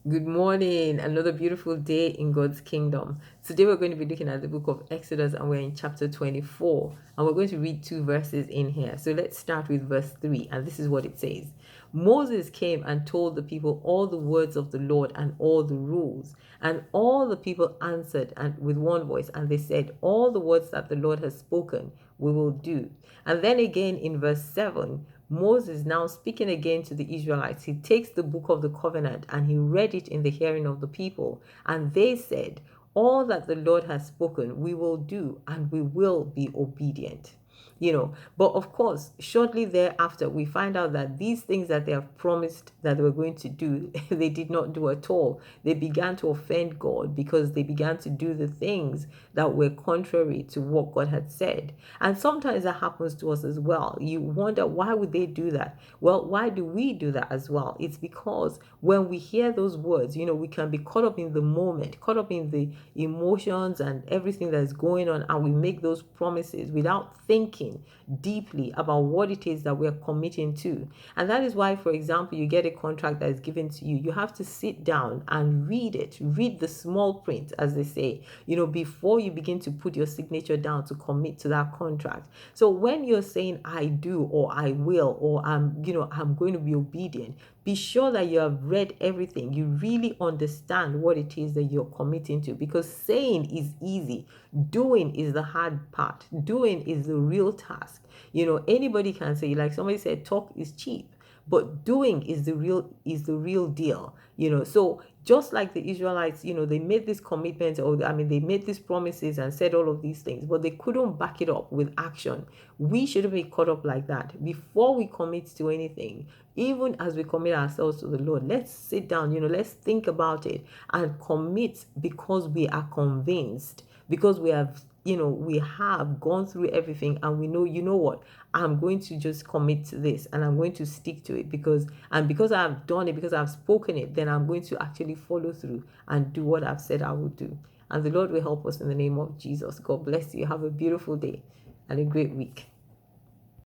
Good morning. Another beautiful day in God's kingdom. Today we're going to be looking at the book of Exodus and we're in chapter 24. And we're going to read two verses in here. So let's start with verse 3. And this is what it says. Moses came and told the people all the words of the Lord and all the rules. And all the people answered and with one voice. And they said, all the words that the Lord has spoken, we will do. And then again in verse 7, Moses, now speaking again to the Israelites, he takes the book of the covenant and he read it in the hearing of the people. And they said, all that the Lord has spoken, we will do and we will be obedient. But of course, shortly thereafter, we find out that these things that they have promised that they were going to do, they did not do at all. They began to offend God because they began to do the things that were contrary to what God had said. And sometimes that happens to us as well. You wonder, why would they do that? Well, why do we do that as well? It's because when we hear those words, we can be caught up in the moment, caught up in the emotions and everything that's going on, and we make those promises without thinking deeply about what it is that we're committing to. And that is why, for example, you get a contract that is given to you. You have to sit down and read it, read the small print, as they say, before you begin to put your signature down to commit to that contract. So when you're saying I do or I will or I'm going to be obedient, be sure that you have read everything. You really understand what it is that you're committing to, because saying is easy. Doing is the hard part. Doing is the real task. Anybody can say, like somebody said, talk is cheap, but doing is the real deal. So just like the Israelites, they made this commitment, or they made these promises and said all of these things, but they couldn't back it up with action. We shouldn't be caught up like that. Before we commit to anything, even as we commit ourselves to the Lord, let's sit down, let's think about it and commit, because we are convinced, because we have gone through everything, and we know, what, I'm going to just commit to this and I'm going to stick to it, because I've done it, because I've spoken it, then I'm going to actually follow through and do what I've said I will do. And the Lord will help us in the name of Jesus. God bless you. Have a beautiful day and a great week.